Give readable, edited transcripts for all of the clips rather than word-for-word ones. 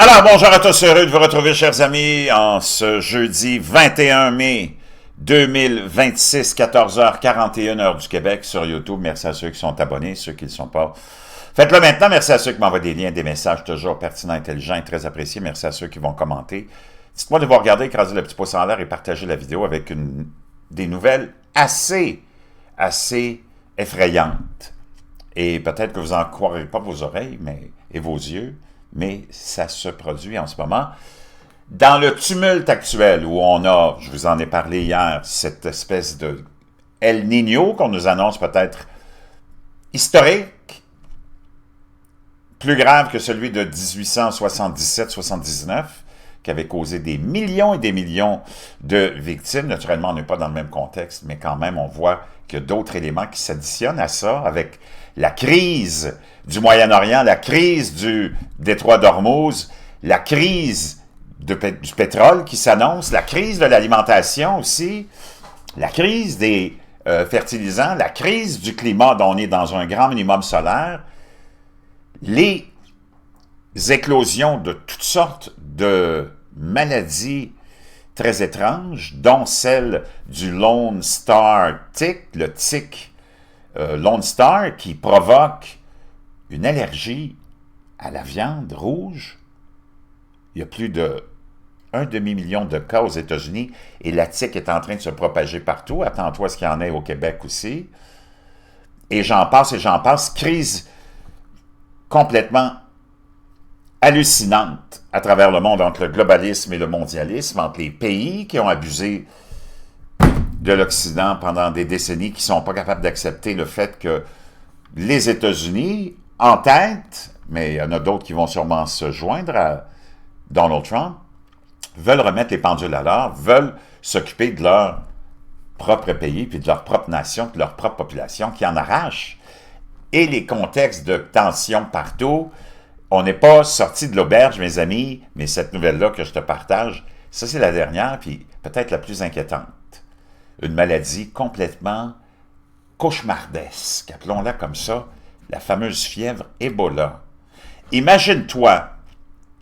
Alors, bonjour à tous, heureux de vous retrouver, chers amis, en ce jeudi 21 mai 2026, 14h41, heure du Québec, sur YouTube. Merci à ceux qui sont abonnés, ceux qui ne le sont pas. Faites-le maintenant. Merci à ceux qui m'envoient des liens, des messages toujours pertinents, intelligents et très appréciés. Merci à ceux qui vont commenter. Dites-moi de vous regarder, écraser le petit pouce en l'air et partager la vidéo avec des nouvelles assez effrayantes. Et peut-être que vous n'en croirez pas vos oreilles et vos yeux, mais ça se produit en ce moment. Dans le tumulte actuel où on a, je vous en ai parlé hier, cette espèce de El Niño qu'on nous annonce peut-être historique, plus grave que celui de 1877-79, qui avait causé des millions et des millions de victimes. Naturellement, on n'est pas dans le même contexte, mais quand même, on voit qu'il y a d'autres éléments qui s'additionnent à ça, avec la crise du Moyen-Orient, la crise du détroit d'Ormuz, la crise du pétrole qui s'annonce, la crise de l'alimentation aussi, la crise des fertilisants, la crise du climat dont on est dans un grand minimum solaire, les éclosions de toutes sortes de maladies très étranges, dont celle du Lone Star Tick, le tic Lone Star, qui provoque une allergie à la viande rouge. Il y a plus de 1,5 million de cas aux États-Unis et la tique est en train de se propager partout. Attends-toi à ce qu'il y en ait au Québec aussi. Et j'en passe et j'en passe. Crise complètement hallucinante à travers le monde entre le globalisme et le mondialisme, entre les pays qui ont abusé de l'Occident pendant des décennies, qui ne sont pas capables d'accepter le fait que les États-Unis, en tête, mais il y en a d'autres qui vont sûrement se joindre à Donald Trump, veulent remettre les pendules à l'heure, veulent s'occuper de leur propre pays, puis de leur propre nation, de leur propre population, qui en arrachent. Et les contextes de tension partout, on n'est pas sorti de l'auberge, mes amis, mais cette nouvelle-là que je te partage, ça c'est la dernière, puis peut-être la plus inquiétante. Une maladie complètement cauchemardesque, appelons-la comme ça, la fameuse fièvre Ebola. Imagine-toi,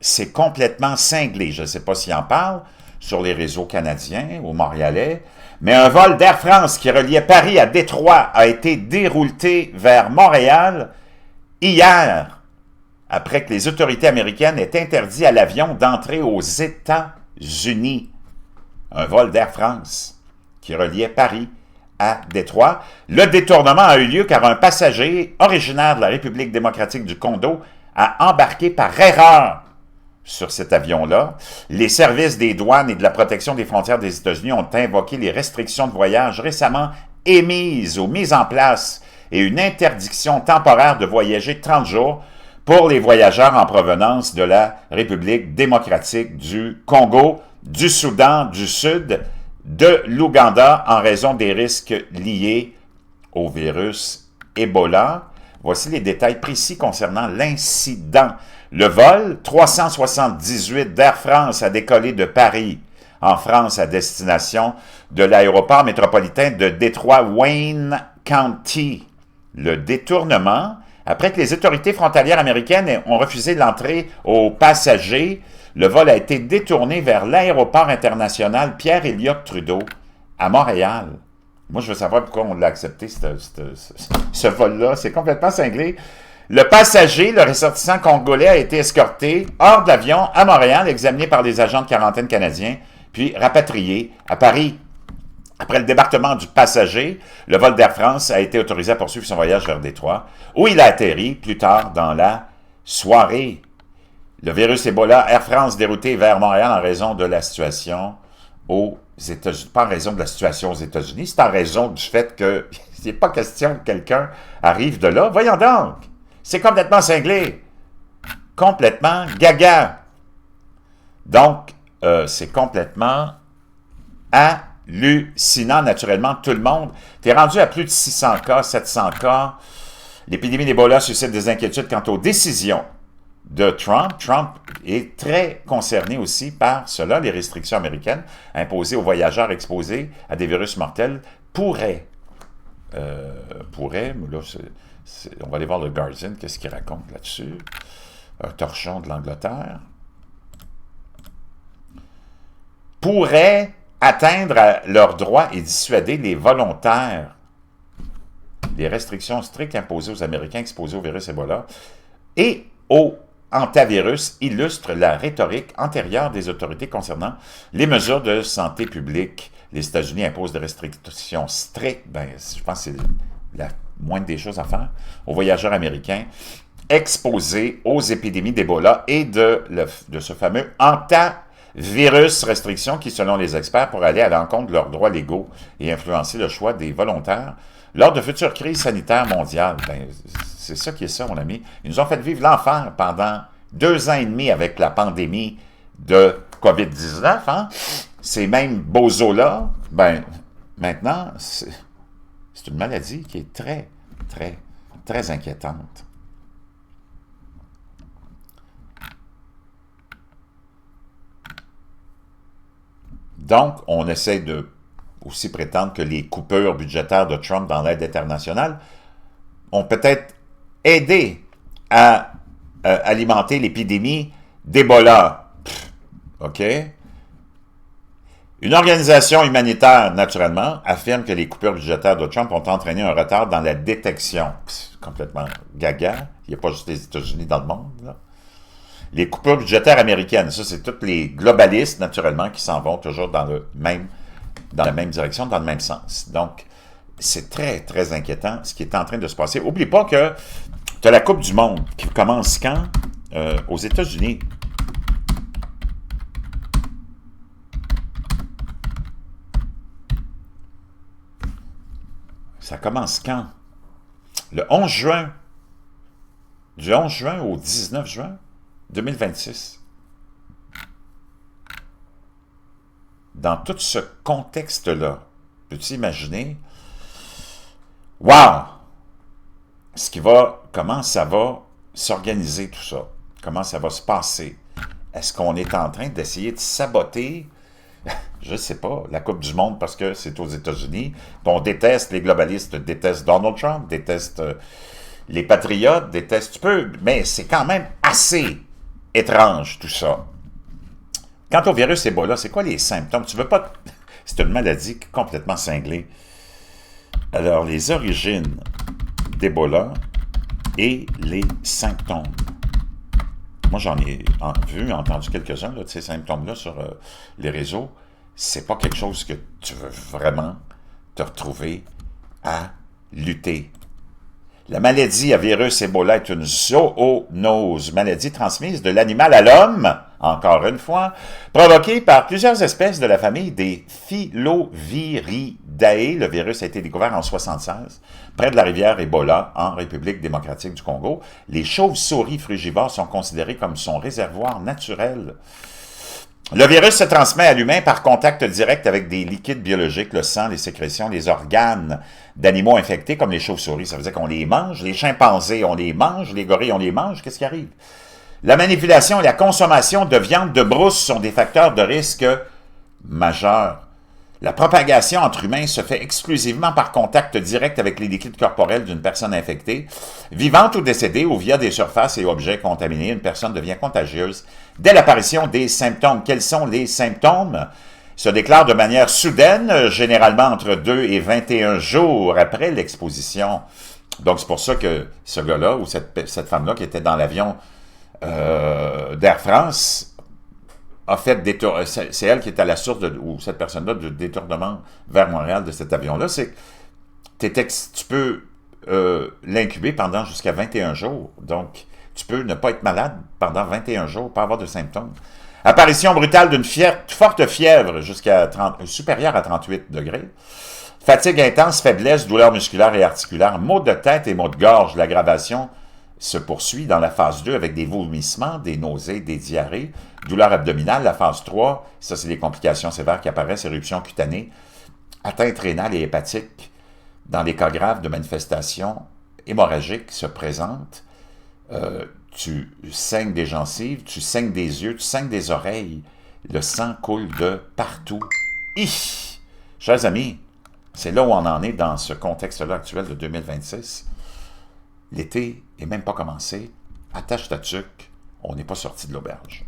c'est complètement cinglé, je ne sais pas s'il en parle, sur les réseaux canadiens ou montréalais, mais un vol d'Air France qui reliait Paris à Détroit a été dérouté vers Montréal hier, après que les autorités américaines aient interdit à l'avion d'entrer aux États-Unis. Un vol d'Air France qui reliait Paris à Détroit. Le détournement a eu lieu car un passager originaire de la République démocratique du Congo a embarqué par erreur sur cet avion-là. Les services des douanes et de la protection des frontières des États-Unis ont invoqué les restrictions de voyage récemment émises ou mises en place et une interdiction temporaire de voyager 30 jours pour les voyageurs en provenance de la République démocratique du Congo, du Soudan du Sud, de l'Ouganda en raison des risques liés au virus Ebola. Voici les détails précis concernant l'incident. Le vol 378 d'Air France a décollé de Paris, en France, à destination de l'aéroport métropolitain de Détroit-Wayne County. Le détournement, après que les autorités frontalières américaines ont refusé l'entrée aux passagers, le vol a été détourné vers l'aéroport international Pierre-Elliott Trudeau à Montréal. Moi, je veux savoir pourquoi on l'a accepté, ce vol-là. C'est complètement cinglé. Le passager, le ressortissant congolais, a été escorté hors de l'avion à Montréal, examiné par des agents de quarantaine canadiens, puis rapatrié à Paris. Après le débarquement du passager, le vol d'Air France a été autorisé à poursuivre son voyage vers Détroit, où il a atterri plus tard dans la soirée. Le virus Ebola, Air France dérouté vers Montréal en raison de la situation aux États-Unis. Pas en raison de la situation aux États-Unis, c'est en raison du fait que il n'est pas question que quelqu'un arrive de là. Voyons donc, c'est complètement cinglé, complètement gaga. Donc, c'est complètement hallucinant, naturellement, tout le monde. Tu es rendu à plus de 600 cas, 700 cas. L'épidémie d'Ebola suscite des inquiétudes quant aux décisions de Trump. Trump est très concerné aussi par cela. Les restrictions américaines imposées aux voyageurs exposés à des virus mortels pourraient, mais là, on va aller voir le Guardian, qu'est-ce qu'il raconte là-dessus. Un torchon de l'Angleterre. pourraient atteindre à leurs droits et dissuader les volontaires. Les restrictions strictes imposées aux Américains exposés au virus Ebola et au hantavirus illustrent la rhétorique antérieure des autorités concernant les mesures de santé publique. Les États-Unis imposent des restrictions strictes, ben, je pense que c'est la moindre des choses à faire, aux voyageurs américains exposés aux épidémies d'Ebola et de ce fameux hantavirus, restrictions qui, selon les experts, pourraient aller à l'encontre de leurs droits légaux et influencer le choix des volontaires lors de futures crises sanitaires mondiales. Ben, c'est ça qui est ça, mon ami. Ils nous ont fait vivre l'enfer pendant 2 ans et demi avec la pandémie de COVID-19. Hein? Ces mêmes bozos-là, ben, maintenant, c'est une maladie qui est très, très, très inquiétante. Donc, on essaie de aussi prétendre que les coupures budgétaires de Trump dans l'aide internationale ont peut-être aidé à alimenter l'épidémie d'Ebola. OK? Une organisation humanitaire, naturellement, affirme que les coupures budgétaires de Trump ont entraîné un retard dans la détection. Complètement gaga. Il n'y a pas juste les États-Unis dans le monde, là. Les coupures budgétaires américaines, ça, c'est tous les globalistes, naturellement, qui s'en vont toujours dans la même direction, dans le même sens. Donc, c'est très, très inquiétant ce qui est en train de se passer. N'oublie pas que tu as la Coupe du Monde qui commence quand? Aux États-Unis. Ça commence quand? Le 11 juin. Du 11 juin au 19 juin 2026. Dans tout ce contexte-là, peux-tu imaginer? Wow! Comment ça va s'organiser tout ça? Comment ça va se passer? Est-ce qu'on est en train d'essayer de saboter, je ne sais pas, la Coupe du Monde parce que c'est aux États-Unis? On déteste, les globalistes détestent Donald Trump, détestent les patriotes, détestent peu, mais c'est quand même assez étrange tout ça. Quant au virus Ebola, c'est quoi les symptômes? Tu veux pas... C'est une maladie complètement cinglée. Alors, les origines d'Ebola et les symptômes. Moi, j'en ai entendu quelques-uns de ces symptômes-là sur les réseaux. C'est pas quelque chose que tu veux vraiment te retrouver à lutter. La maladie à virus Ebola est une zoonose, maladie transmise de l'animal à l'homme, encore une fois, provoquée par plusieurs espèces de la famille des Filoviridae. Le virus a été découvert en 1976, près de la rivière Ebola, en République démocratique du Congo. Les chauves-souris frugivores sont considérées comme son réservoir naturel. Le virus se transmet à l'humain par contact direct avec des liquides biologiques, le sang, les sécrétions, les organes d'animaux infectés comme les chauves-souris. Ça veut dire qu'on les mange, les chimpanzés, on les mange, les gorilles, on les mange. Qu'est-ce qui arrive? La manipulation et la consommation de viande de brousse sont des facteurs de risque majeurs. La propagation entre humains se fait exclusivement par contact direct avec les liquides corporels d'une personne infectée, vivante ou décédée, ou via des surfaces et objets contaminés. Une personne devient contagieuse dès l'apparition des symptômes. Quels sont les symptômes? Se déclarent de manière soudaine, généralement entre 2 et 21 jours après l'exposition. Donc, c'est pour ça que ce gars-là, ou cette femme-là qui était dans l'avion d'Air France, a fait c'est elle qui est à la source, ou cette personne-là, du détournement vers Montréal de cet avion-là. C'est que tu peux l'incuber pendant jusqu'à 21 jours. Donc, tu peux ne pas être malade pendant 21 jours, pas avoir de symptômes. Apparition brutale d'une forte fièvre supérieure à 38 degrés. Fatigue intense, faiblesse, douleurs musculaires et articulaires, maux de tête et maux de gorge. L'aggravation se poursuit dans la phase 2 avec des vomissements, des nausées, des diarrhées, douleurs abdominales. La phase 3, ça c'est les complications sévères qui apparaissent, éruptions cutanées, atteintes rénales et hépatiques. Dans les cas graves de manifestations hémorragiques se présentent, tu saignes des gencives, tu saignes des yeux, tu saignes des oreilles, le sang coule de partout. Chers amis, c'est là où on en est dans ce contexte-là actuel de 2026. L'été n'est même pas commencé. Attache ta tuque, on n'est pas sorti de l'auberge.